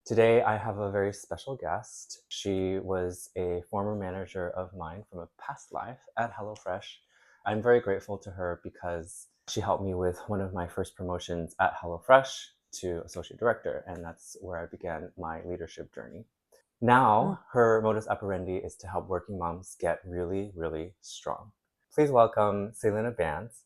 Today, I have a very special guest. She was a former manager of mine from a past life at HelloFresh. I'm very grateful to her because she helped me with one of my first promotions at HelloFresh to associate director, and that's where I began my leadership journey. Now, her modus operandi is to help working moms get really, really strong. Please welcome Selina Bans.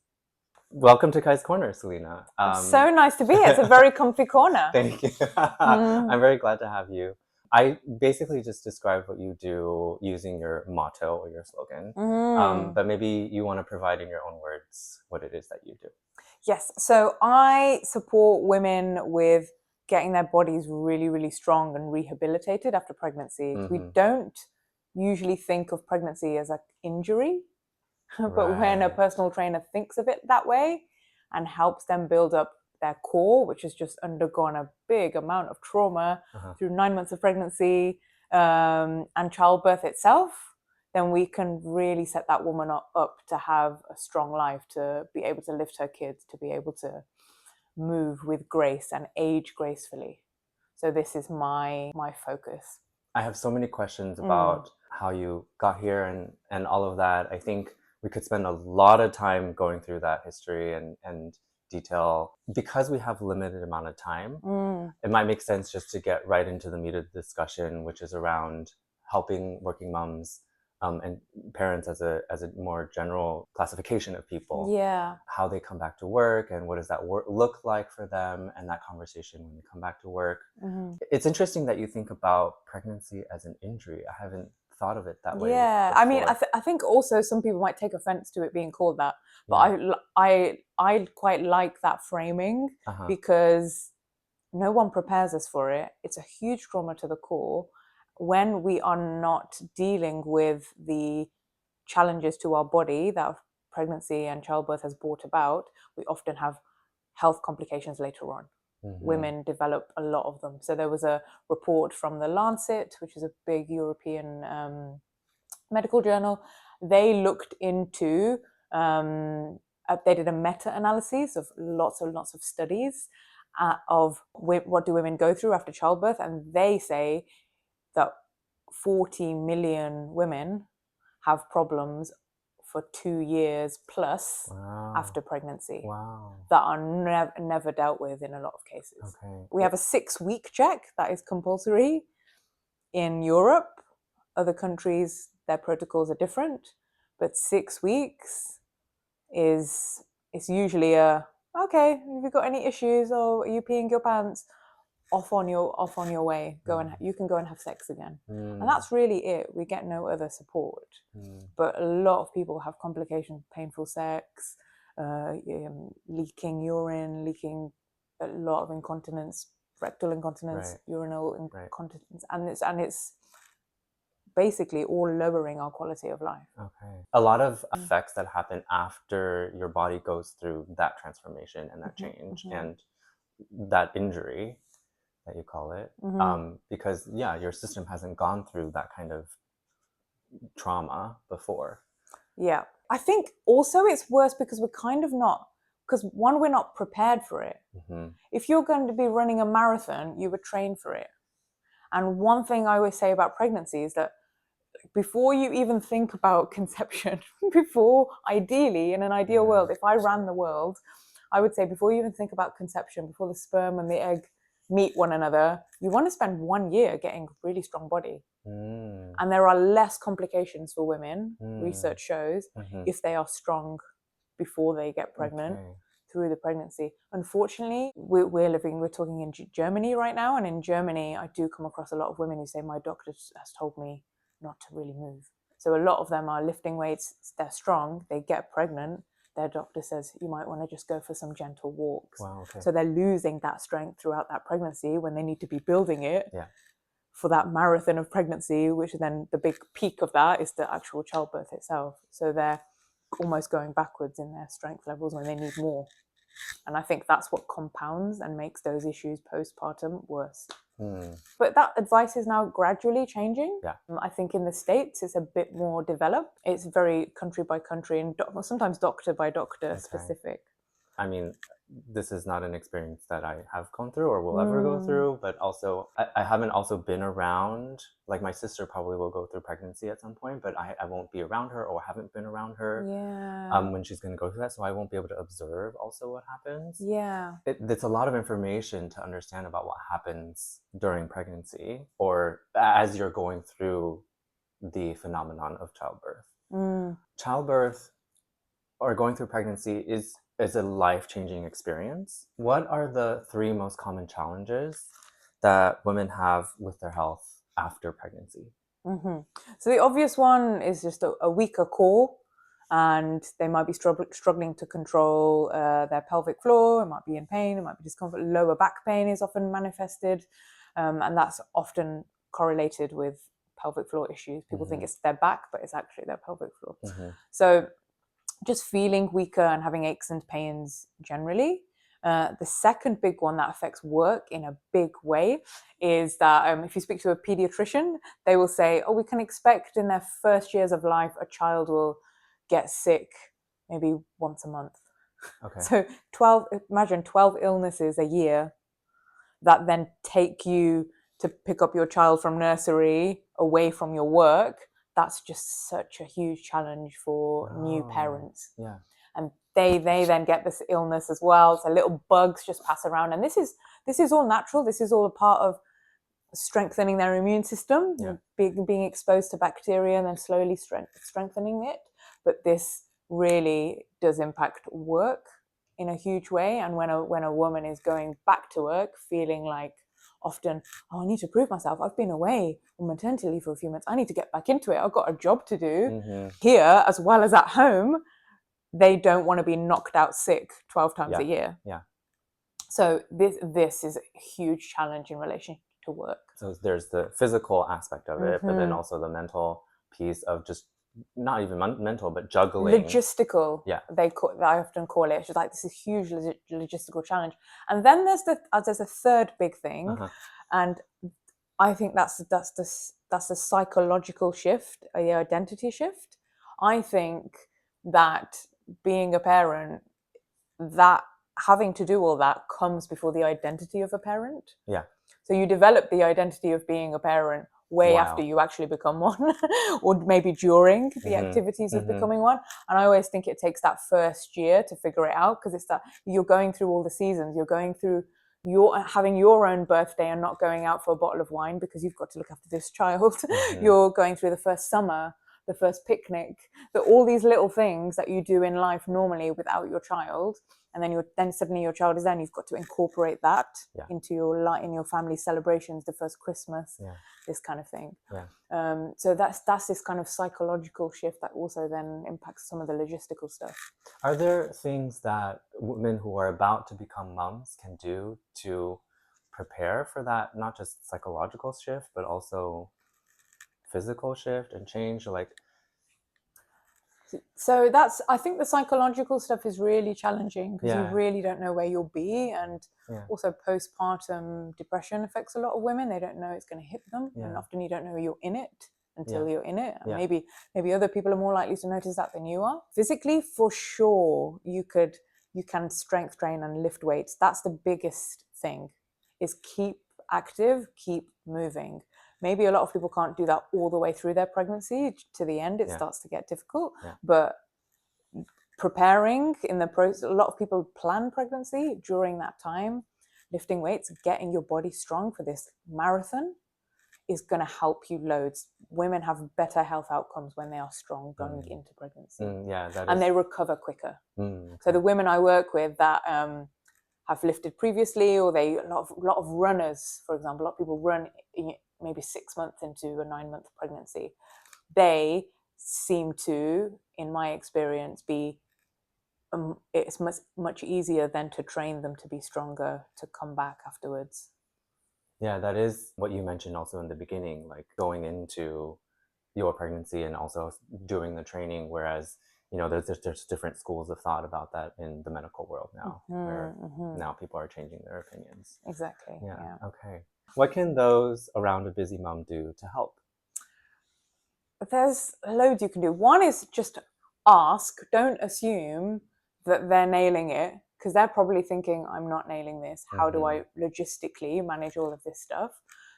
Welcome to Kai's Corner, Selina. So nice to be here. It's a very comfy corner. Thank you. I'm very glad to have you. I basically just described what you do using your motto or your slogan, but maybe you want to provide in your own words what it is that you do. Yes. So I support women with getting their bodies really, really strong and rehabilitated after pregnancy. We don't usually think of pregnancy as an injury, but when a personal trainer thinks of it that way and helps them build up their core, which has just undergone a big amount of trauma through 9 months of pregnancy and childbirth itself, then we can really set that woman up to have a strong life, to be able to lift her kids, to be able to move with grace and age gracefully. So this is my focus. I have so many questions about how you got here and all of that. I think we could spend a lot of time going through that history and detail. Because we have limited amount of time, it might make sense just to get right into the meat of the discussion, which is around helping working moms and parents as a more general classification of people. Yeah. How they come back to work and what does that look like for them, and that conversation when they come back to work. It's interesting that you think about pregnancy as an injury. I haven't thought of it that way. Yeah, before. I mean, I think also some people might take offense to it being called that, but I quite like that framing because no one prepares us for it. It's a huge trauma to the core. When we are not dealing with the challenges to our body that pregnancy and childbirth has brought about, we often have health complications later on. Women develop a lot of them. So there was a report from the Lancet, which is a big European medical journal. They looked into, they did a meta-analysis of lots of studies of what do women go through after childbirth, and they say that 40 million women have problems for 2 years plus after pregnancy that are never dealt with in a lot of cases. We have a 6-week check that is compulsory in Europe. Other countries, their protocols are different, but 6 weeks is usually okay, have you got any issues, or are you peeing your pants? Off on your way. You can go and have sex again. And that's really it. We get no other support. But a lot of people have complications, painful sex, leaking urine, leaking a lot of incontinence, rectal incontinence, urinal incontinence, and it's basically all lowering our quality of life. A lot of effects that happen after your body goes through that transformation and that change and that injury that you call it, because your system hasn't gone through that kind of trauma before. Yeah, I think also it's worse because we're kind of not, because one, we're not prepared for it. If you're going to be running a marathon, you were trained for it. And one thing I always say about pregnancy is that before you even think about conception, ideally, in an ideal world, if I ran the world, I would say before you even think about conception, before the sperm and the egg meet one another, you want to spend 1 year getting a really strong body. And there are less complications for women, research shows, if they are strong before they get pregnant through the pregnancy. Unfortunately, we're talking in Germany right now, and in Germany, I do come across a lot of women who say, my doctor has told me not to really move. So a lot of them are lifting weights, they're strong, they get pregnant, their doctor says you might want to just go for some gentle walks. So they're losing that strength throughout that pregnancy when they need to be building it for that marathon of pregnancy, which then the big peak of that is the actual childbirth itself. So they're almost going backwards in their strength levels when they need more. And I think that's what compounds and makes those issues postpartum worse. But that advice is now gradually changing. I think in the States it's a bit more developed. It's very country by country and sometimes doctor by doctor specific. I mean, this is not an experience that I have gone through or will ever go through, but also I haven't also been around, like my sister probably will go through pregnancy at some point, but I won't be around her or haven't been around her when she's going to go through that, so I won't be able to observe also what happens. It's a lot of information to understand about what happens during pregnancy or as you're going through the phenomenon of childbirth. Childbirth or going through pregnancy is a life-changing experience. What are the 3 most common challenges that women have with their health after pregnancy? So the obvious one is just a weaker core, and they might be struggling to control their pelvic floor. It might be in pain, it might be discomfort. Lower back pain is often manifested, and that's often correlated with pelvic floor issues. People think it's their back, but it's actually their pelvic floor. So just feeling weaker and having aches and pains generally. The second big one that affects work in a big way is that if you speak to a pediatrician, they will say, oh, we can expect in their first years of life, a child will get sick maybe once a month. So imagine 12 illnesses a year that then take you to pick up your child from nursery away from your work. That's just such a huge challenge for new parents. And they then get this illness as well. So little bugs just pass around, and this is all natural. This is all a part of strengthening their immune system, being exposed to bacteria and then slowly strengthening it. But this really does impact work in a huge way. And when a woman is going back to work feeling like often, oh, I need to prove myself. I've been away on maternity leave for a few months. I need to get back into it. I've got a job to do here as well as at home. They don't want to be knocked out sick 12 times a year. So this is a huge challenge in relation to work. So there's the physical aspect of it, but then also the mental piece of just not even mental, but juggling. Logistical. I often call it. It's just like this is huge logistical challenge. And then there's a third big thing, and I think that's the psychological shift, the identity shift. I think that being a parent, that having to do all that comes before the identity of a parent. So you develop the identity of being a parent way after you actually become one, or maybe during the activities of becoming one. And I always think it takes that first year to figure it out, because it's that you're going through all the seasons. You're going through having your own birthday and not going out for a bottle of wine because you've got to look after this child. You're going through the first summer, the first picnic, all these little things that you do in life normally without your child. And then suddenly your child is there, and you've got to incorporate that into in your family celebrations, the first Christmas, this kind of thing. So that's this kind of psychological shift that also then impacts some of the logistical stuff. Are there things that women who are about to become moms can do to prepare for that, not just psychological shift, but also physical shift and change? So I think the psychological stuff is really challenging, because you really don't know where you'll be. And also postpartum depression affects a lot of women. They don't know it's going to hit them. And often you don't know you're in it until you're in it. And maybe other people are more likely to notice that than you are. Physically, for sure, you can strength train and lift weights. That's the biggest thing, is keep active, keep moving. Maybe a lot of people can't do that all the way through their pregnancy to the end. It starts to get difficult. But preparing in the process, a lot of people plan pregnancy during that time. Lifting weights, getting your body strong for this marathon is going to help you loads. Women have better health outcomes when they are strong going into pregnancy. And they recover quicker. So the women I work with that have lifted previously, or a lot of runners, for example, a lot of people run maybe 6 months into a 9-month pregnancy. They seem to, in my experience, be it's much easier than to train them to be stronger to come back afterwards. Yeah, that is what you mentioned also in the beginning, like going into your pregnancy and also doing the training, whereas there's different schools of thought about that in the medical world now, where now people are changing their opinions. Exactly. Okay. What can those around a busy mom do to help? There's loads you can do. One is just ask. Don't assume that they're nailing it, because they're probably thinking, I'm not nailing this. How do I logistically manage all of this stuff?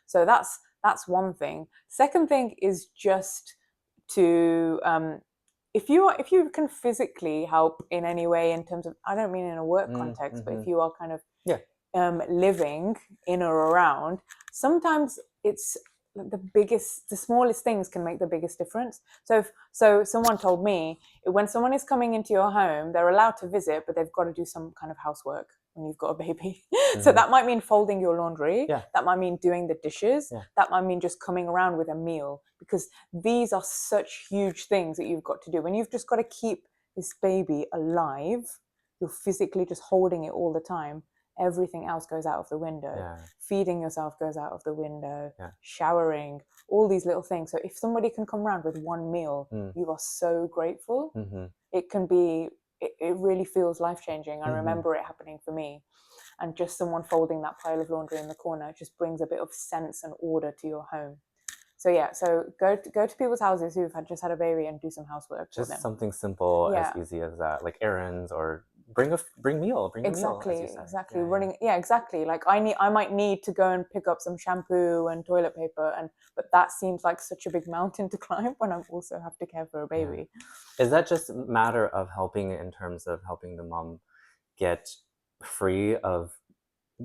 So that's one thing. Second thing is just to if you can physically help in any way, in terms of, I don't mean in a work context, but if you are kind of living in or around, sometimes it's the smallest things can make the biggest difference. So someone told me, when someone is coming into your home, they're allowed to visit, but they've got to do some kind of housework when you've got a baby. So that might mean folding your laundry, that might mean doing the dishes, that might mean just coming around with a meal, because these are such huge things that you've got to do when you've just got to keep this baby alive. You're physically just holding it all the time. Everything else goes out of the window. Feeding yourself goes out of the window. Showering, all these little things. So if somebody can come around with one meal, you are so grateful. It can be, it really feels life-changing. I remember it happening for me. And just someone folding that pile of laundry in the corner just brings a bit of sense and order to your home. So so go to people's houses who've just had a baby and do some housework. Just something simple, as easy as that, like errands, or bring meal. Exactly. Running, exactly. Like I might need to go and pick up some shampoo and toilet paper, but that seems like such a big mountain to climb when I also have to care for a baby. Is that just a matter of helping in terms of helping the mom get free of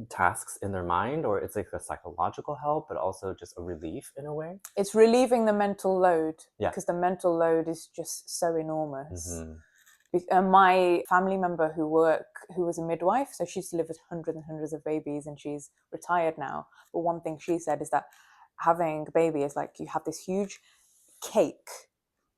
tasks in their mind, or it's like a psychological help but also just a relief in a way? It's relieving the mental load, because the mental load is just so enormous. My family member who was a midwife, so she's delivered hundreds and hundreds of babies, and she's retired now, but one thing she said is that having a baby is like you have this huge cake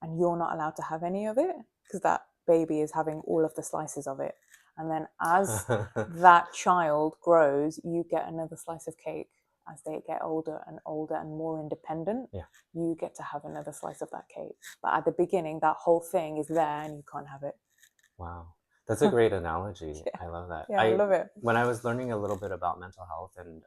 and you're not allowed to have any of it, because that baby is having all of the slices of it. And then as that child grows, you get another slice of cake. As they get older and older and more independent, you get to have another slice of that cake. But at the beginning, that whole thing is there and you can't have it. Wow. That's a great analogy. I love that. I love it. When I was learning a little bit about mental health, and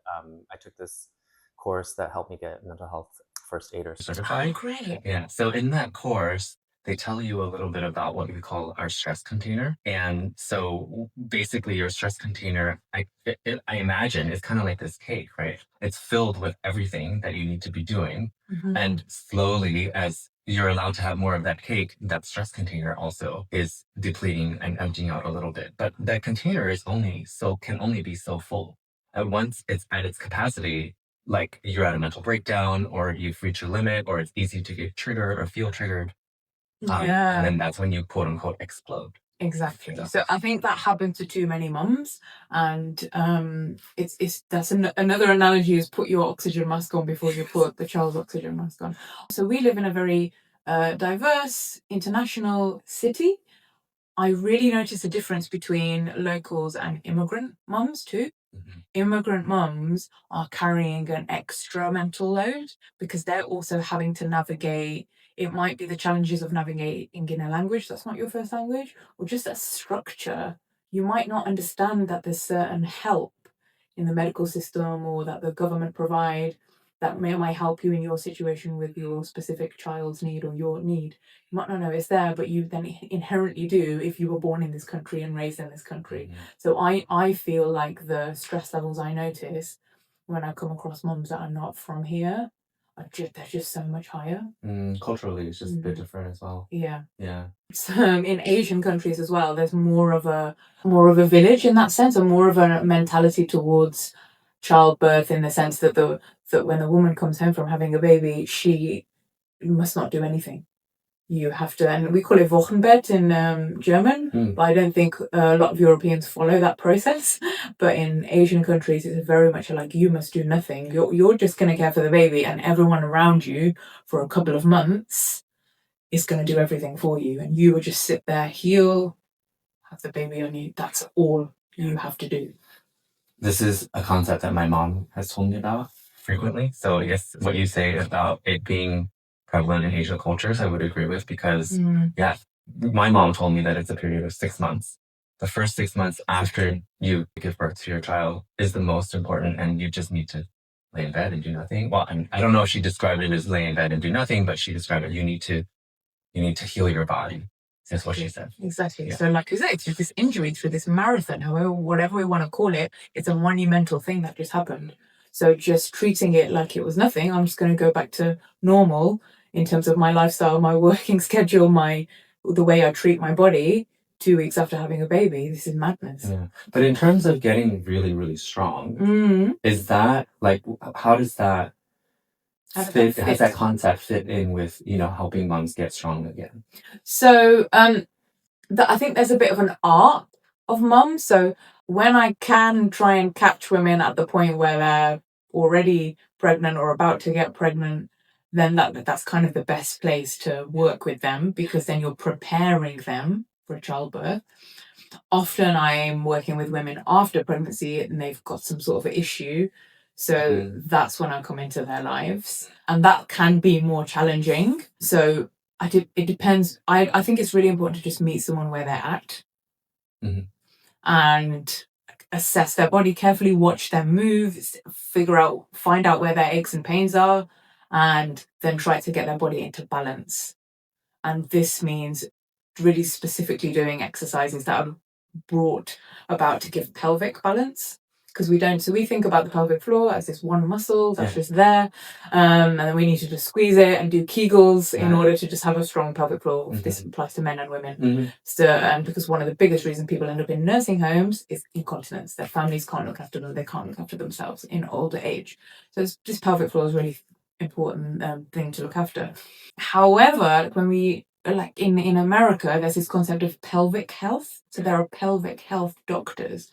I took this course that helped me get mental health first aider certified. Oh, great. Yeah. So in that course, they tell you a little bit about what we call our stress container. And so basically your stress container, I imagine, is kind of like this cake, right? It's filled with everything that you need to be doing. And slowly, as you're allowed to have more of that cake, that stress container also is depleting and emptying out a little bit. But that container can only be so full. And once it's at its capacity, like you're at a mental breakdown, or you've reached your limit, or it's easy to get triggered or feel triggered. And then that's when you quote unquote explode. Exactly. So I think that happened to too many mums, and that's another analogy is put your oxygen mask on before you put the child's oxygen mask on. So we live in a very diverse international city. I really notice a difference between locals and immigrant mums too. Immigrant mums are carrying an extra mental load because they're also having to navigate. It might be the challenges of navigating in a language that's not your first language, or just a structure. You might not understand that there's certain help in the medical system or that the government provide that might help you in your situation with your specific child's need or your need. You might not know it's there, but you then inherently do if you were born in this country and raised in this country. So I feel like the stress levels I notice when I come across mums that are not from here, they're just so much higher. Culturally, it's just a bit different as well. Yeah. So, in Asian countries as well, there's more of a village in that sense, and more of a mentality towards childbirth, in the sense that that when a woman comes home from having a baby, she must not do anything. You have to, and we call it Wochenbett in German, but I don't think a lot of Europeans follow that process. But in Asian countries, it's very much like you must do nothing. You're just going to care for the baby, and everyone around you for a couple of months is going to do everything for you, and you will just sit there, heal, have the baby on you. That's all you have to do. This is a concept that my mom has told me about frequently. So yes, what you say about it being prevalent in Asian cultures, I would agree with, because my mom told me that it's a period of 6 months. The first 6 months after you give birth to your child is the most important, and you just need to lay in bed and do nothing. Well, I don't know if she described it as lay in bed and do nothing, but she described it, you need to heal your body. That's what she said. Exactly. Yeah. So like you say, it's just this injury through this marathon, however, whatever we want to call it, it's a monumental thing that just happened. So just treating it like it was nothing, I'm just going to go back to normal in terms of my lifestyle, my working schedule, the way I treat my body 2 weeks after having a baby. This is madness. Yeah. But in terms of getting really, really strong, is that like, how does that fit? How does that concept fit in with, helping moms get strong again? So I think there's a bit of an art of mum. So when I can try and catch women at the point where they're already pregnant or about to get pregnant, then that's kind of the best place to work with them, because then you're preparing them for childbirth. Often I'm working with women after pregnancy and they've got some sort of issue. So that's when I come into their lives. And that can be more challenging. So it depends. I think it's really important to just meet someone where they're at and assess their body carefully, watch them move, find out where their aches and pains are, and then try to get their body into balance. And this means really specifically doing exercises that are brought about to give pelvic balance, because we think about the pelvic floor as this one muscle that's just there, and then we need to just squeeze it and do Kegels in order to just have a strong pelvic floor. This applies to men and women. So, because one of the biggest reasons people end up in nursing homes is incontinence. Their families can't look after them, they can't look after themselves in older age. So this pelvic floor is really important thing to look after. However, when we like in America, there's this concept of pelvic health. So there are pelvic health doctors,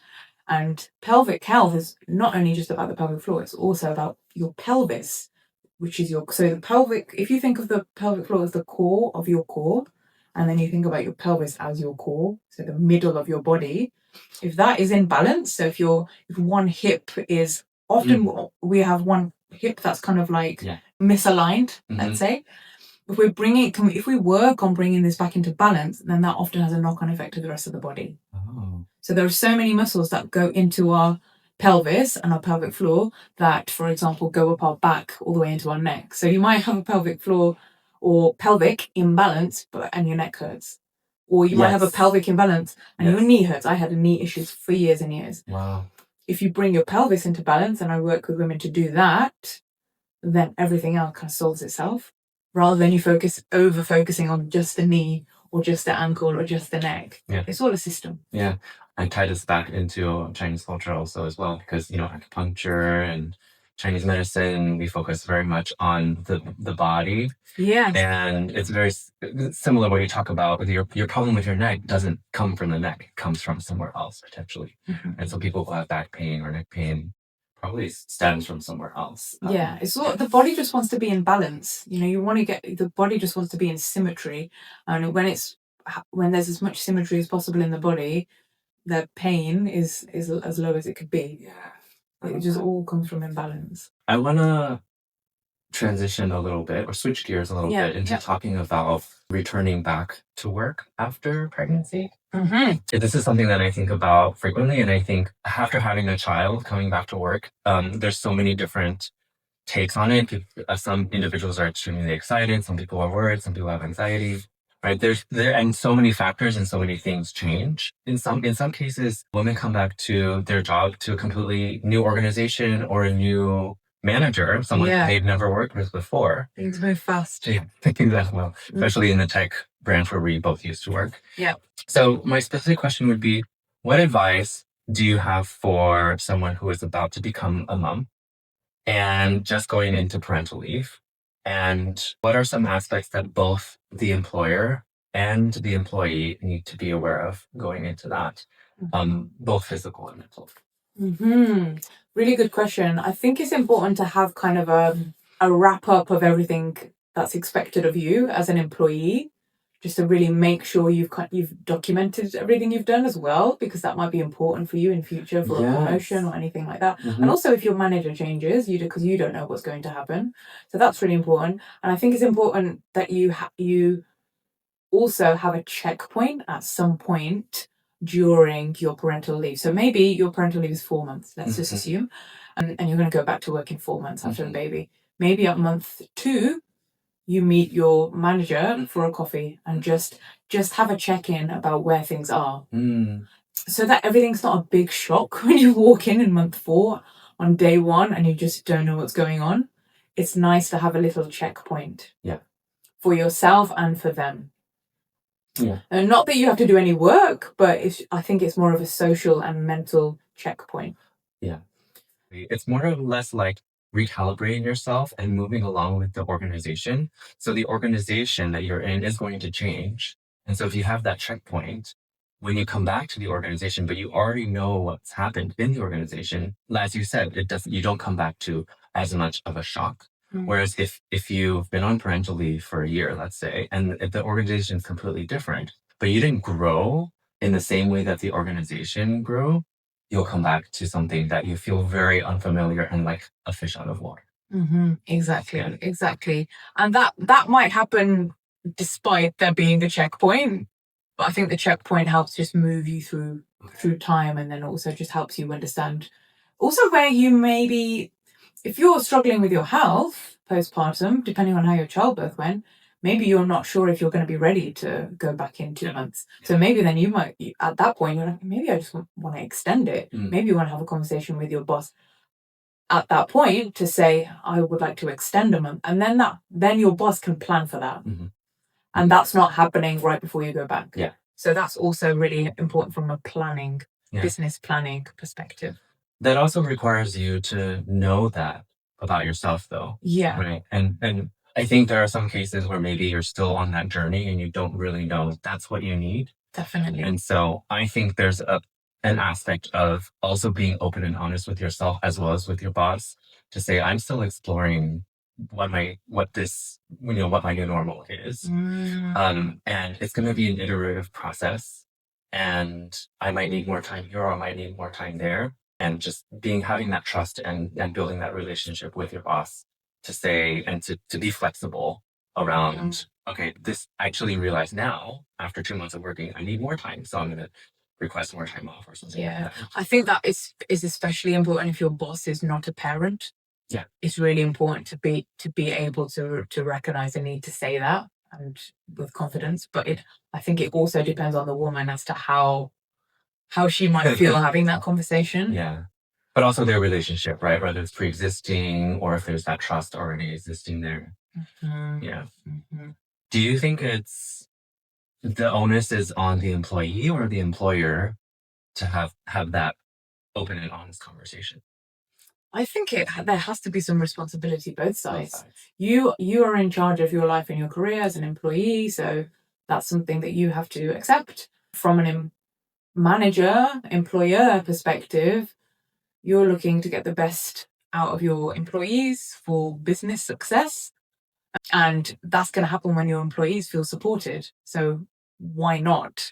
and pelvic health is not only just about the pelvic floor, it's also about your pelvis, which is so the pelvic, if you think of the pelvic floor as the core of your core, and then you think about your pelvis as your core, so the middle of your body, if that is in balance, so if one hip is often we have one hip that's kind of like misaligned, let's say. If we work on bringing this back into balance, then that often has a knock-on effect to the rest of the body. So there are so many muscles that go into our pelvis and our pelvic floor that, for example, go up our back all the way into our neck. So you might have a pelvic floor or pelvic imbalance, and your neck hurts. Or you might have a pelvic imbalance and your knee hurts. I had knee issues for years and years. Wow. If you bring your pelvis into balance, and I work with women to do that, then everything else kind of solves itself. Rather than you over-focusing on just the knee or just the ankle or just the neck. Yeah. It's all a system. Yeah. I tie this back into Chinese culture also as well, because, acupuncture and Chinese medicine, we focus very much on the body. Yeah. And it's very similar when you talk about your problem with your neck doesn't come from the neck, it comes from somewhere else potentially. And so people who have back pain or neck pain probably stems from somewhere else. It's the body just wants to be in balance. The body just wants to be in symmetry, and when there's as much symmetry as possible in the body, the pain is as low as it could be. Yeah, it just all comes from imbalance. I want to transition a little bit or switch gears a little bit into talking about returning back to work after pregnancy. This is something that I think about frequently, and I think after having a child, coming back to work, there's so many different takes on it. Some individuals are extremely excited, some people are worried, some people have anxiety, right? And so many factors and so many things change. In some cases, women come back to their job, to a completely new organization or a new manager, someone they've never worked with before. Things move fast. Yeah, exactly. Well, especially in the tech branch where we both used to work. Yeah. So my specific question would be, what advice do you have for someone who is about to become a mom and just going into parental leave? And what are some aspects that both the employer and the employee need to be aware of going into that, both physical and mental? Really good question. I think it's important to have kind of a wrap up of everything that's expected of you as an employee, just to really make sure you've documented everything you've done as well, because that might be important for you in future for a promotion or anything like that. And also if your manager changes, because you don't know what's going to happen. So that's really important. And I think it's important that you also have a checkpoint at some point during your parental leave. So maybe your parental leave is 4 months, let's just assume, and you're going to go back to work in 4 months after the baby. Maybe at month 2, you meet your manager for a coffee and just have a check-in about where things are. So that everything's not a big shock when you walk in month 4 on day 1 and you just don't know what's going on. It's nice to have a little checkpoint. Yeah. For yourself and for them. Yeah. And not that you have to do any work, but I think it's more of a social and mental checkpoint. Yeah. It's more or less like recalibrating yourself and moving along with the organization. So the organization that you're in is going to change. And so if you have that checkpoint, when you come back to the organization, but you already know what's happened in the organization, as you said, you don't come back to as much of a shock. Whereas if you've been on parental leave for a year, let's say, and if the organization is completely different, but you didn't grow in the same way that the organization grew, you'll come back to something that you feel very unfamiliar and like a fish out of water. Exactly. And that might happen despite there being a checkpoint. But I think the checkpoint helps just move you through time, and then also just helps you understand also where you maybe, if you're struggling with your health postpartum, depending on how your childbirth went, maybe you're not sure if you're going to be ready to go back in 2 months. So maybe then at that point, you're like, maybe I just want to extend it. Maybe you want to have a conversation with your boss at that point to say, I would like to extend a month. And then your boss can plan for that. And that's not happening right before you go back. Yeah. So that's also really important from a business planning perspective. That also requires you to know that about yourself, though. Yeah. Right. And I think there are some cases where maybe you're still on that journey and you don't really know that's what you need. Definitely. And so I think there's an aspect of also being open and honest with yourself as well as with your boss to say, I'm still exploring what my new normal is. And it's going to be an iterative process, and I might need more time here or I might need more time there. And just having that trust and building that relationship with your boss to say, and to be flexible around, okay, this I actually realize now after 2 months of working, I need more time. So I'm going to request more time off or something. Yeah. Like that. I think that is especially important if your boss is not a parent. Yeah. It's really important to be able to recognize the need to say that, and with confidence. But I think it also depends on the woman as to how she might feel having that conversation. Yeah. But also their relationship, right? Whether it's pre-existing or if there's that trust already existing there. Yeah. Do you think it's the onus is on the employee or the employer to have that open and honest conversation? I think there has to be some responsibility both sides. You are in charge of your life and your career as an employee, so that's something that you have to accept. From an employer perspective, you're looking to get the best out of your employees for business success. And that's going to happen when your employees feel supported. So why not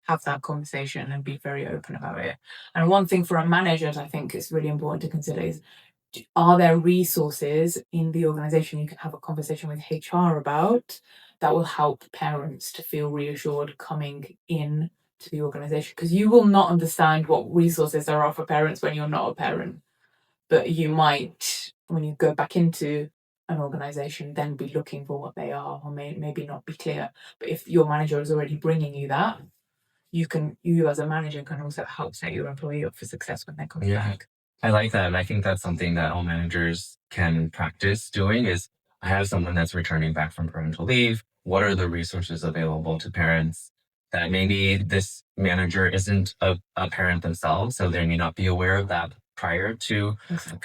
have that conversation and be very open about it? And one thing for a manager I think is really important to consider is, are there resources in the organization you can have a conversation with HR about that will help parents to feel reassured coming in to the organization? Because you will not understand what resources there are for parents when you're not a parent. But you might, when you go back into an organization, then be looking for what they are, or maybe not be clear. But if your manager is already bringing you that, you as a manager can also help set your employee up for success when they come back. I like that. And I think that's something that all managers can practice doing is, I have someone that's returning back from parental leave. What are the resources available to parents that maybe this manager isn't a parent themselves, so they may not be aware of that prior to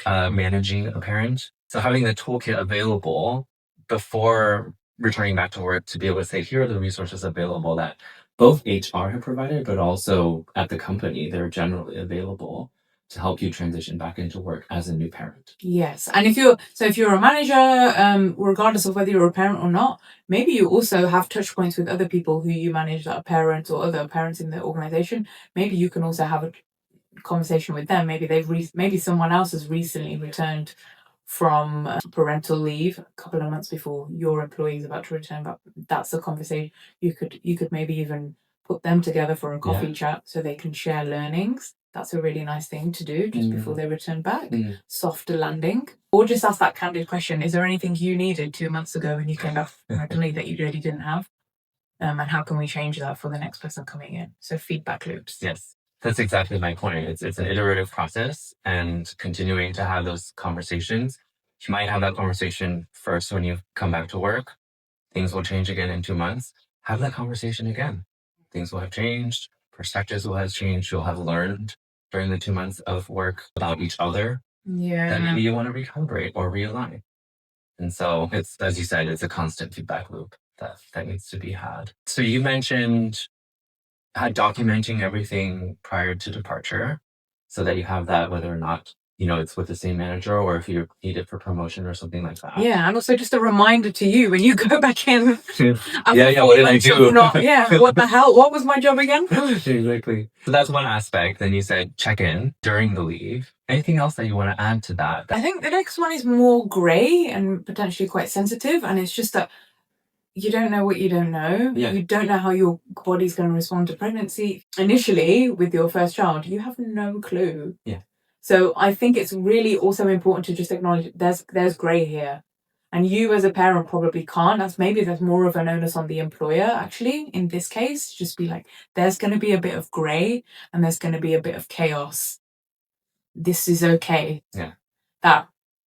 managing a parent. So having the toolkit available before returning back to work to be able to say, here are the resources available that both HR have provided, but also at the company, they're generally available to help you transition back into work as a new parent. Yes. And if you're a manager, regardless of whether you're a parent or not, maybe you also have touch points with other people who you manage that are parents or other parents in the organization. Maybe you can also have a conversation with them. Maybe someone else has recently returned from parental leave a couple of months before your employee is about to return back. That's a conversation you could maybe even put them together for a coffee chat so they can share learnings. That's a really nice thing to do just before they return back. Softer landing. Or just ask that candid question, is there anything you needed 2 months ago when you came back from maternity that you really didn't have? And how can we change that for the next person coming in? So feedback loops. Yes, that's exactly my point. It's an iterative process, and continuing to have those conversations. You might have that conversation first when you come back to work. Things will change again in 2 months. Have that conversation again. Things will have changed. Perspectives will have changed. You'll have learned during the 2 months of work about each other. Yeah. Then maybe you want to recalibrate or realign. And so it's, as you said, it's a constant feedback loop that needs to be had. So you mentioned documenting everything prior to departure so that you have that, whether or not, it's with the same manager or if you need it for promotion or something like that. Yeah, and also just a reminder to you when you go back in. What did I do? What the hell? What was my job again? Exactly. So that's one aspect. Then you said check in during the leave. Anything else that you want to add to that? I think the next one is more grey and potentially quite sensitive, and it's just that you don't know what you don't know. Yeah. You don't know how your body's going to respond to pregnancy. Initially, with your first child, you have no clue. Yeah. So I think it's really also important to just acknowledge there's grey here. And you as a parent probably can't. There's more of an onus on the employer, actually, in this case. Just be like, there's going to be a bit of grey and there's going to be a bit of chaos. This is okay. Yeah. That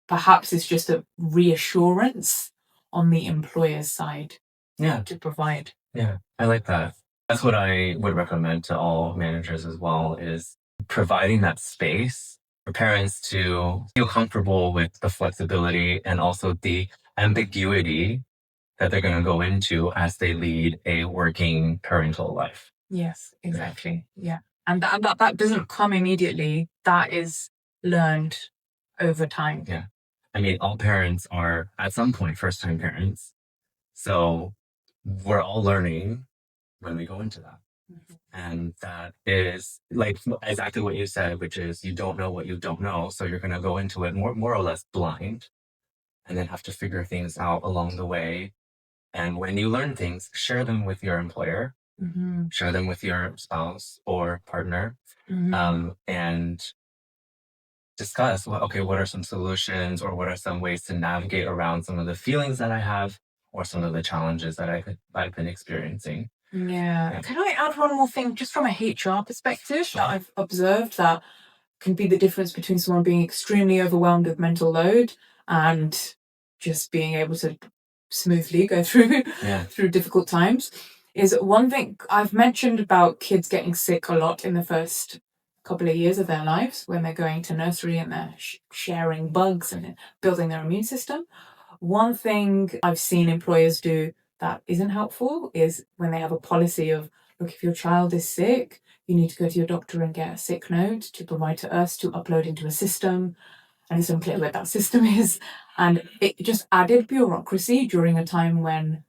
perhaps is just a reassurance on the employer's side. Yeah. To provide. Yeah, I like that. That's what I would recommend to all managers as well, is providing that space for parents to feel comfortable with the flexibility and also the ambiguity that they're going to go into as they lead a working parental life. Yes, exactly. Yeah. And that doesn't come immediately. That is learned over time. Yeah. I mean, all parents are at some point first-time parents. So we're all learning when we go into that. And that is like exactly what you said, which is you don't know what you don't know. So you're going to go into it more or less blind and then have to figure things out along the way. And when you learn things, share them with your employer, share them with your spouse or partner, and discuss, what are some solutions or what are some ways to navigate around some of the feelings that I have or some of the challenges that I've been experiencing. Yeah. Can I add one more thing just from a HR perspective that I've observed that can be the difference between someone being extremely overwhelmed with mental load and just being able to smoothly go through difficult times is one thing I've mentioned about kids getting sick a lot in the first couple of years of their lives when they're going to nursery and they're sharing bugs and building their immune system. One thing I've seen employers do that isn't helpful is when they have a policy of, look, if your child is sick, you need to go to your doctor and get a sick note to provide to us to upload into a system. And it's unclear what that system is. And it just added bureaucracy during a time when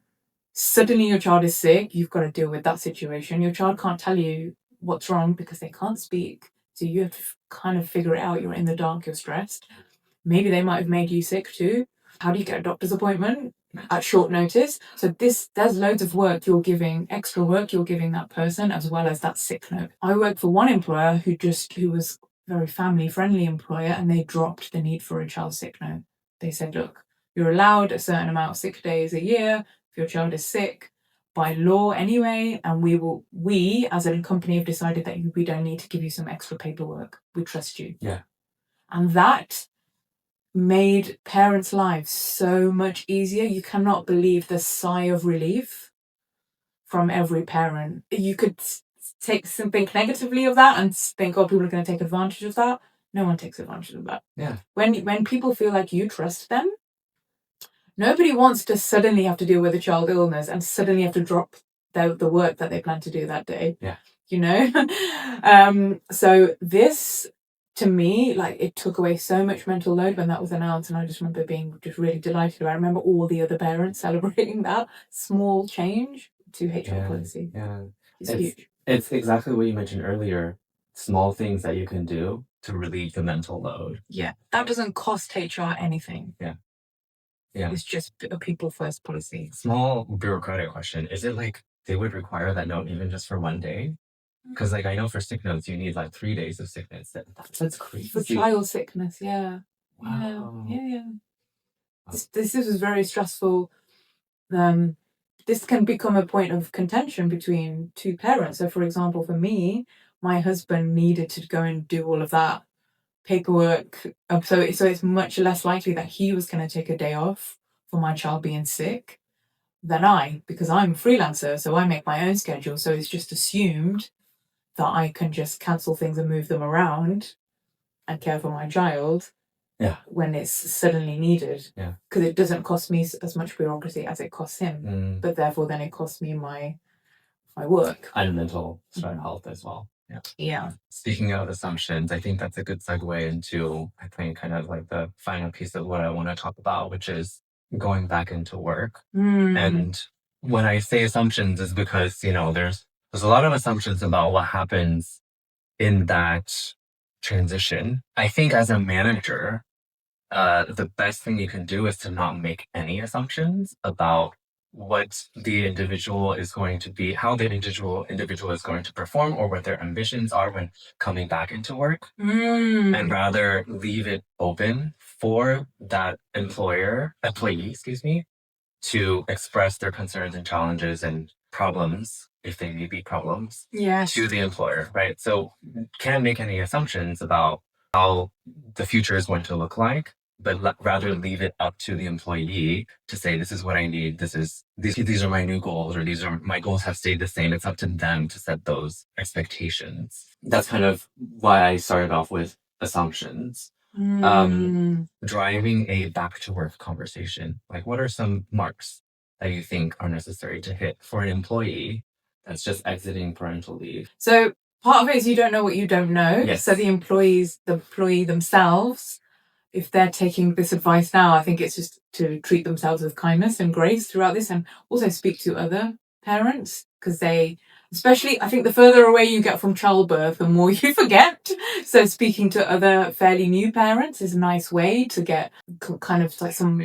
suddenly your child is sick, you've got to deal with that situation. Your child can't tell you what's wrong because they can't speak. So you have to kind of figure it out. You're in the dark, you're stressed. Maybe they might have made you sick too. How do you get a doctor's appointment at short notice? So there's loads of work you're giving, extra work you're giving that person, as well as that sick note. I worked for one employer who was a very family-friendly employer, and they dropped the need for a child sick note. They said, look, you're allowed a certain amount of sick days a year if your child is sick, by law anyway, and we as a company have decided that we don't need to give you some extra paperwork. We trust you. Yeah. And that made parents' lives so much easier. You cannot believe the sigh of relief from every parent. You could think negatively of that and think, oh, people are going to take advantage of that. No one takes advantage of that. Yeah. When people feel like you trust them, nobody wants to suddenly have to deal with a child illness and suddenly have to drop the work that they plan to do that day. Yeah. So this, to me, like, it took away so much mental load when that was announced, and I just remember being just really delighted about it. I remember all the other parents celebrating that small change to HR policy. Yeah. It's huge. It's exactly what you mentioned earlier. Small things that you can do to relieve the mental load. Yeah. That doesn't cost HR anything. Yeah. Yeah. It's just a people first policy. Small bureaucratic question. Is it like they would require that note even just for one day? Because like I know for sick notes you need like 3 days of sickness. That's crazy. For child sickness, yeah. Wow. Yeah. This was very stressful. This can become a point of contention between two parents. So, for example, for me, my husband needed to go and do all of that paperwork. So it's much less likely that he was going to take a day off for my child being sick than I, because I'm a freelancer, so I make my own schedule. So it's just assumed that I can just cancel things and move them around and care for my child when it's suddenly needed. Yeah. Because it doesn't cost me as much bureaucracy as it costs him. But therefore then it costs me my work. And mental health as well. Yeah. Speaking of assumptions, I think that's a good segue into, I think, kind of like the final piece of what I want to talk about, which is going back into work. And when I say assumptions is because, you know, there's a lot of assumptions about what happens in that transition. I think as a manager, the best thing you can do is to not make any assumptions about what the individual is going to be, how the individual is going to perform, or what their ambitions are when coming back into work, and rather leave it open for that employee, to express their concerns and challenges and problems, if they may be problems, to the employer, right? So can't make any assumptions about how the future is going to look like, but rather leave it up to the employee to say, this is what I need. These are my new goals, or these are my goals have stayed the same. It's up to them to set those expectations. That's kind of why I started off with assumptions. Driving a back to work conversation. Like, what are some marks that you think are necessary to hit for an employee that's just exiting parental leave? So part of it is you don't know what you don't know. Yes. So the employee themselves, if they're taking this advice now, I think it's just to treat themselves with kindness and grace throughout this, and also speak to other parents, because especially, I think the further away you get from childbirth, the more you forget. So speaking to other fairly new parents is a nice way to get kind of like some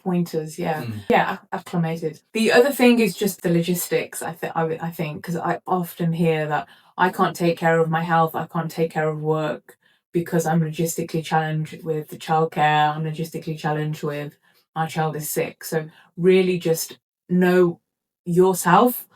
pointers. Acclimated. The other thing is just the logistics. I think because I often hear that I can't take care of my health, I can't take care of work because I'm logistically challenged with the childcare, I'm logistically challenged with my child is sick. So really just know yourself.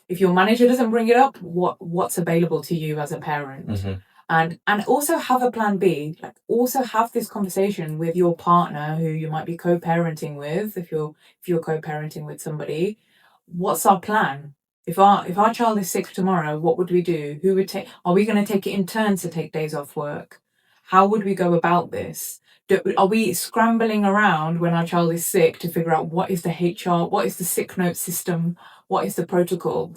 If your manager doesn't bring it up, what's available to you as a parent? And also have a plan B. Like, also have this conversation with your partner who you might be co-parenting with, if you're co-parenting with somebody. What's our plan? If our child is sick tomorrow, what would we do? Are we going to take it in turns to take days off work? How would we go about this? Are we scrambling around when our child is sick to figure out what is the HR, what is the sick note system, what is the protocol?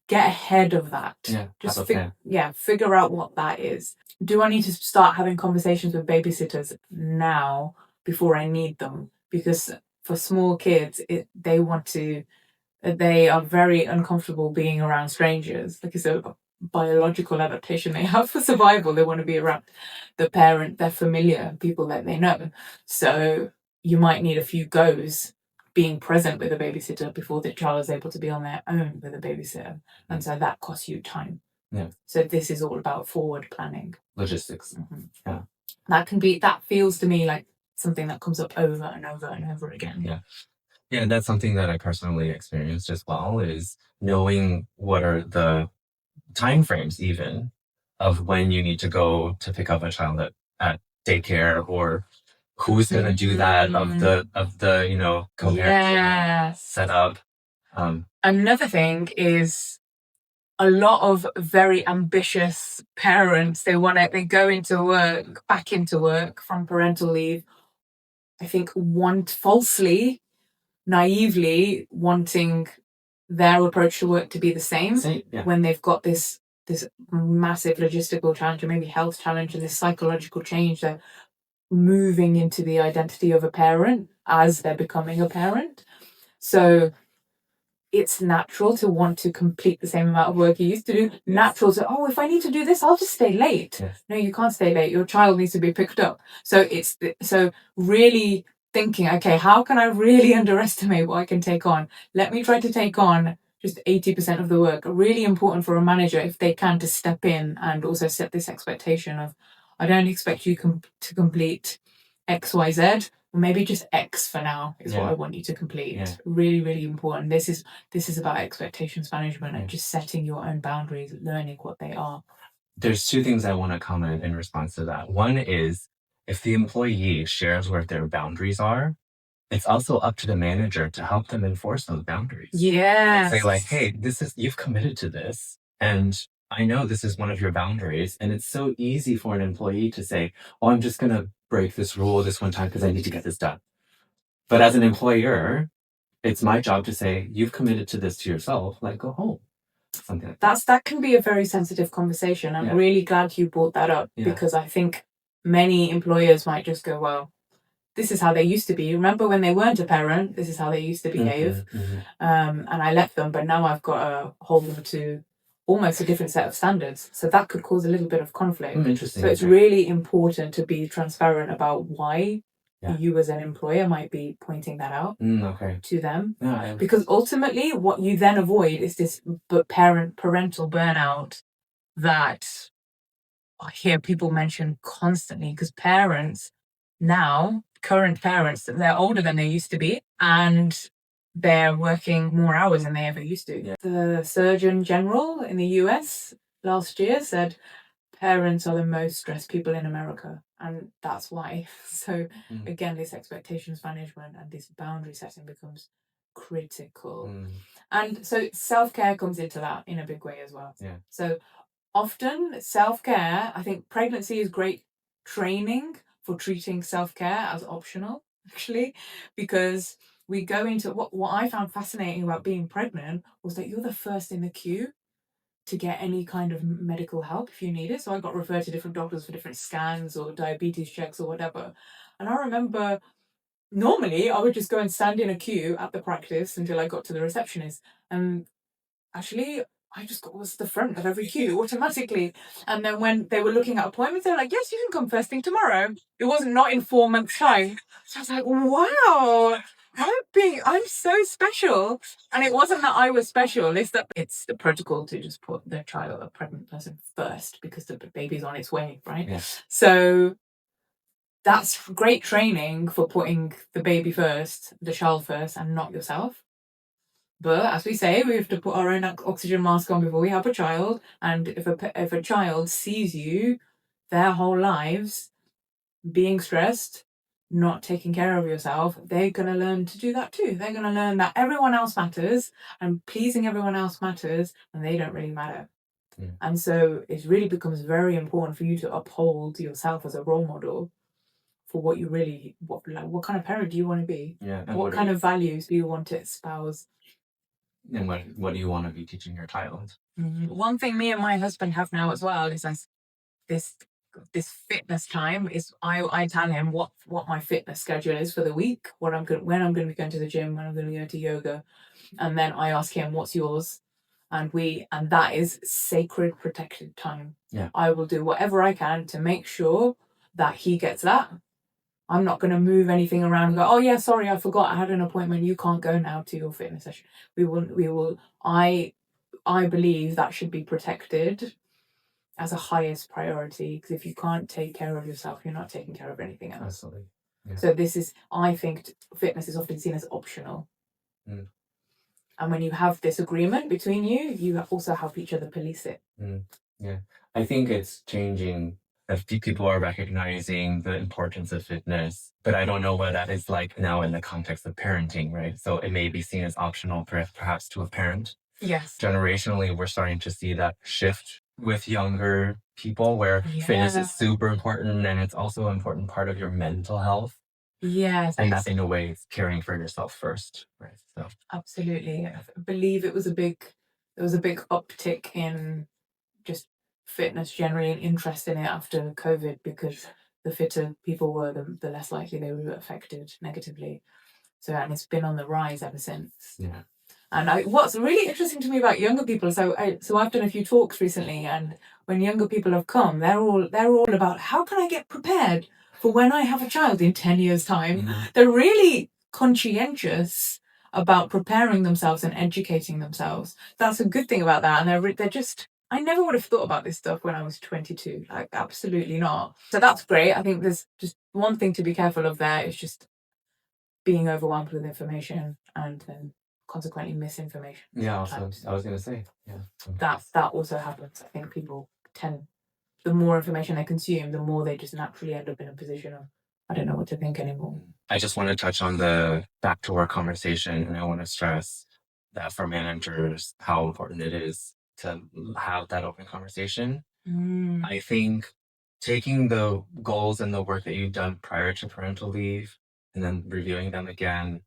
Get ahead of that. Just figure out what that is. Do I need to start having conversations with babysitters now before I need them? Because for small kids, they are very uncomfortable being around strangers. Like, it's a biological adaptation they have for survival. They want to be around their familiar people that they know. So you might need a few goes being present with a babysitter before the child is able to be on their own with a babysitter. And so that costs you time. So this is all about forward planning. Logistics. That feels to me like something that comes up over and over and over again. Yeah, and that's something that I personally experienced as well, is knowing what are the time frames even of when you need to go to pick up a child at daycare, or who's going to do that of the co-parent setup. Another thing is a lot of very ambitious parents, they go back into work from parental leave, I think falsely, naively wanting their approach to work to be the same. When they've got this massive logistical challenge, or maybe health challenge, and this psychological change. They're moving into the identity of a parent as they're becoming a parent. So it's natural to want to complete the same amount of work you used to do. Natural to, if I need to do this, I'll just stay late. No, you can't stay late. Your child needs to be picked up. So so really thinking, okay, how can I really underestimate what I can take on? Let me try to take on just 80% of the work. Really important for a manager, if they can, to step in and also set this expectation of, I don't expect you to complete X, Y, Z, or maybe just X for now is what I want you to complete. Yeah. Really, really important. This is about expectations management and just setting your own boundaries, learning what they are. There's two things I want to comment in response to that. One is, if the employee shares where their boundaries are, it's also up to the manager to help them enforce those boundaries. Yes. Say like, hey, you've committed to this, and I know this is one of your boundaries, and it's so easy for an employee to say, oh, I'm just going to break this rule this one time because I need to get this done. But as an employer, it's my job to say, you've committed to this to yourself, like, go home. Something like that. That can be a very sensitive conversation. I'm really glad you brought that up, because I think many employers might just go, well, this is how they used to be. Remember when they weren't a parent, this is how they used to behave. And I let them, but now I've got to hold them to almost a different set of standards. So that could cause a little bit of conflict. Interesting. So it's really important to be transparent about why you as an employer might be pointing that out to them. Because ultimately what you then avoid is this parental burnout that I hear people mention constantly, because parents now, current parents, they're older than they used to be, and they're working more hours than they ever used to. Yeah. The Surgeon General in the US last year said parents are the most stressed people in America, and that's why. So again, this expectations management and this boundary setting becomes critical. And so self-care comes into that in a big way as well. Yeah. So often self-care, I think pregnancy is great training for treating self-care as optional, actually, because we go into what I found fascinating about being pregnant was that you're the first in the queue to get any kind of medical help if you need it. So I got referred to different doctors for different scans or diabetes checks or whatever. And I remember normally I would just go and stand in a queue at the practice until I got to the receptionist. And actually, I just was the front of every queue automatically. And then when they were looking at appointments, they were like, yes, you can come first thing tomorrow. It was not in 4 months' time. So I was like, wow, I'm so special. And it wasn't that I was special, it's that it's the protocol to just put the child, a pregnant person, first because the baby's on its way, right? Yeah. So that's great training for putting the baby first, the child first, and not yourself. But as we say, we have to put our own oxygen mask on before we have a child. And if a child sees you their whole lives being stressed, not taking care of yourself, they're going to learn to do that too. They're going to learn that everyone else matters and pleasing everyone else matters, and they don't really matter. Yeah. And so it really becomes very important for you to uphold yourself as a role model for what you really, what kind of parent do you want to be? Yeah. What kind of values do you want to espouse? And what do you want to be teaching your child? One thing me and my husband have now as well is this fitness time is I tell him what my fitness schedule is for the week, when I'm going to be going to the gym, when I'm going to be going to yoga, and then I ask him what's yours, and that is sacred protected time. Yeah. I will do whatever I can to make sure that he gets that. I'm not going to move anything around and go, oh yeah, sorry, I forgot I had an appointment. You can't go now to your fitness session. We will. I believe that should be protected as a highest priority, because if you can't take care of yourself, you're not taking care of anything else. Absolutely. Yeah. So I think fitness is often seen as optional. And when you have this agreement between you, you also help each other police it. Yeah. I think it's changing. People are recognizing the importance of fitness, but I don't know what that is like now in the context of parenting, right? So it may be seen as optional perhaps to a parent. Yes. Generationally, we're starting to see that shift with younger people where fitness is super important, and it's also an important part of your mental health. Yes. And that in a way is caring for yourself first, right? So absolutely. I believe there was a big uptick in just fitness generally and interest in it after COVID, because the fitter people were, the less likely they were affected negatively. So, and it's been on the rise ever since. Yeah. And what's really interesting to me about younger people, so I've done a few talks recently, and when younger people have come, they're all about, how can I get prepared for when I have a child in 10 years' time? They're really conscientious about preparing themselves and educating themselves. That's a good thing about that. And they're just, I never would have thought about this stuff when I was 22. Like, absolutely not. So that's great. I think there's just one thing to be careful of there is just being overwhelmed with information and then consequently misinformation. Yeah, also, I was going to say, yeah. That also happens. I think people tend, the more information they consume, the more they just naturally end up in a position of, I don't know what to think anymore. I just want to touch on the back to work conversation, and I want to stress that for managers, how important it is to have that open conversation. I think taking the goals and the work that you've done prior to parental leave and then reviewing them again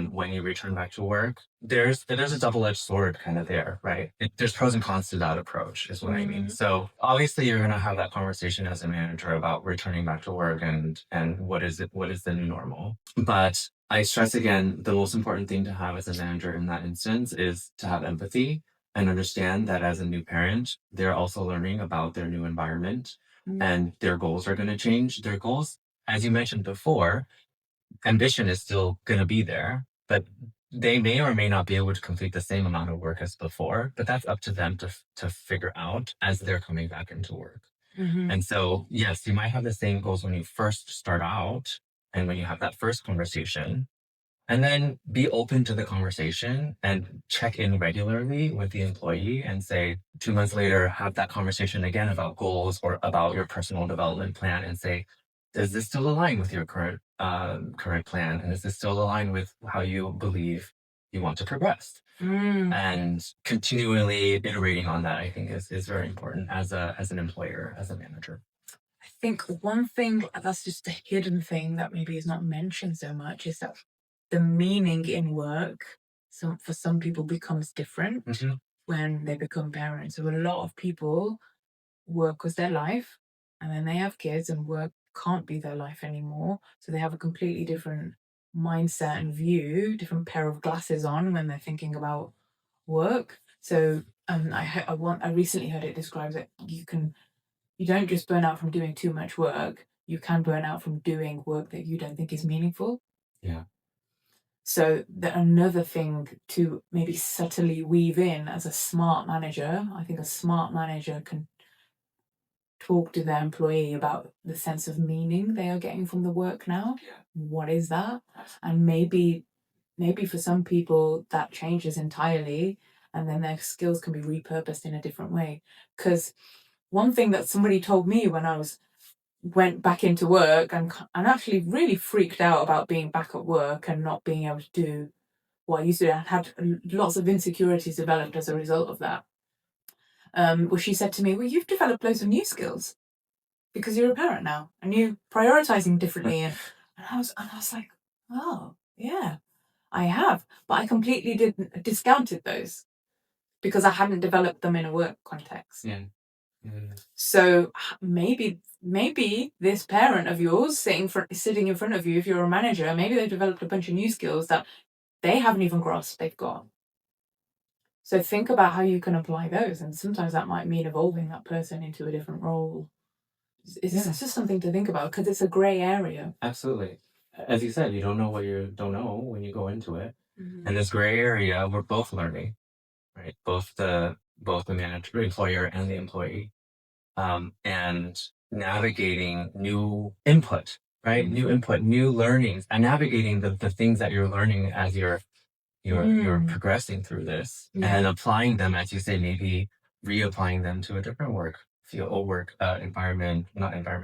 when you return back to work, there's a double-edged sword kind of there, right? There's pros and cons to that approach is what I mean. So obviously you're going to have that conversation as a manager about returning back to work and what is the new normal. But I stress again, the most important thing to have as a manager in that instance is to have empathy and understand that as a new parent, they're also learning about their new environment and their goals are going to change. Their goals, as you mentioned before, ambition is still going to be there, but they may or may not be able to complete the same amount of work as before, but that's up to them to figure out as they're coming back into work. And so, yes, you might have the same goals when you first start out and when you have that first conversation, and then be open to the conversation and check in regularly with the employee and say 2 months later, have that conversation again about goals or about your personal development plan and say, does this still align with your current plan? And is this still align with how you believe you want to progress? And continually iterating on that, I think is very important as an employer, as a manager. I think one thing that's just a hidden thing that maybe is not mentioned so much is that the meaning in work, for some people, becomes different when they become parents. So a lot of people, work was their life, and then they have kids, and work can't be their life anymore. So they have a completely different mindset and view, different pair of glasses on when they're thinking about work. So I recently heard it described that you don't just burn out from doing too much work. You can burn out from doing work that you don't think is meaningful. Yeah. So another thing to maybe subtly weave in as a smart manager, I think a smart manager can talk to their employee about the sense of meaning they are getting from the work now. Yeah. What is that? And maybe for some people that changes entirely, and then their skills can be repurposed in a different way. Because one thing that somebody told me when I went back into work and actually really freaked out about being back at work and not being able to do what I used to do, and had lots of insecurities developed as a result of that. Well, she said to me, well, you've developed loads of new skills because you're a parent now and you're prioritizing differently. And I was like, oh, yeah, I have. But I completely discounted those because I hadn't developed them in a work context. Yeah. So maybe this parent of yours sitting in front of you, if you're a manager, maybe they've developed a bunch of new skills that they haven't even grasped they've got. So think about how you can apply those, and sometimes that might mean evolving that person into a different role. It's just something to think about because it's a gray area. Absolutely. As you said, you don't know what you don't know when you go into it. And this gray area, we're both learning, right? Both the manager, employer, and the employee, and navigating new input, right? New input, new learnings, and navigating the things that you're learning as you're progressing through this, and applying them, as you say, maybe reapplying them to a different work field or work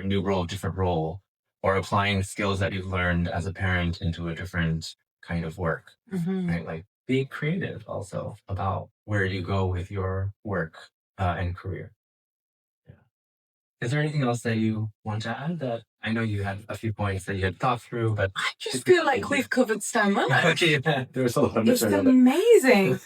new role, different role, or applying skills that you've learned as a parent into a different kind of work, right? Like be creative also about where you go with your work and career. Yeah. Is there anything else that you want to add? That I know you had a few points that you had thought through, but I just feel like we've covered so much. Okay, there was a lot of It's amazing.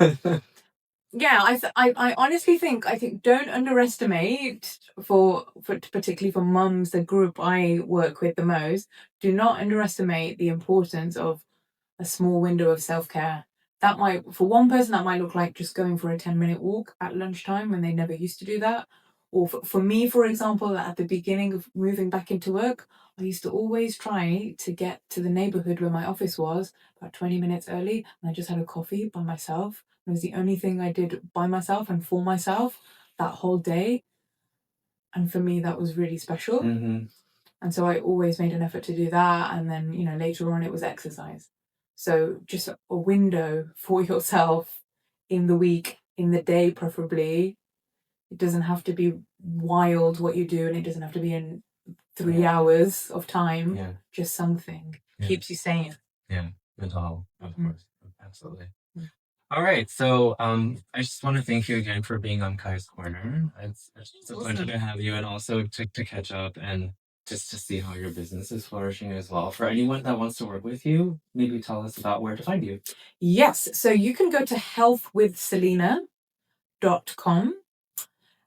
Yeah, I honestly think don't underestimate for particularly for mums, the group I work with the most, do not underestimate the importance of a small window of self-care. That might, for one person, that might look like just going for a 10-minute walk at lunchtime when they never used to do that. Or for me, for example, at the beginning of moving back into work, I used to always try to get to the neighborhood where my office was about 20 minutes early, and I just had a coffee by myself. It was the only thing I did by myself and for myself that whole day. And for me, that was really special. Mm-hmm. And so I always made an effort to do that. And then, you know, later on it was exercise. So just a window for yourself in the week, in the day preferably. It doesn't have to be wild what you do, and it doesn't have to be in 3 hours of time. Yeah. Just something keeps you sane. Yeah, mental health, of course. Absolutely. All right, so I just want to thank you again for being on Kai's Corner. It's a pleasure to have you, and also to catch up and just to see how your business is flourishing as well. For anyone that wants to work with you, maybe tell us about where to find you. Yes, so you can go to healthwithselina.com,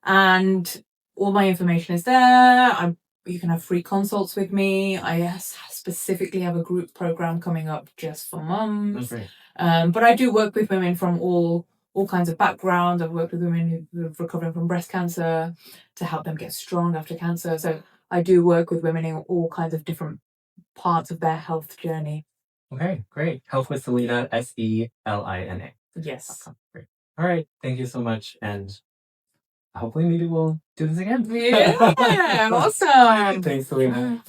and all my information is there. You can have free consults with me. I specifically have a group program coming up just for mums. But I do work with women from all kinds of backgrounds. I've worked with women who are recovering from breast cancer to help them get strong after cancer. So I do work with women in all kinds of different parts of their health journey. Okay, great. Health with Selina, SELINA. Yes. Great. All right. Thank you so much. And hopefully maybe we'll do this again. Yeah, awesome. Thanks, Selina.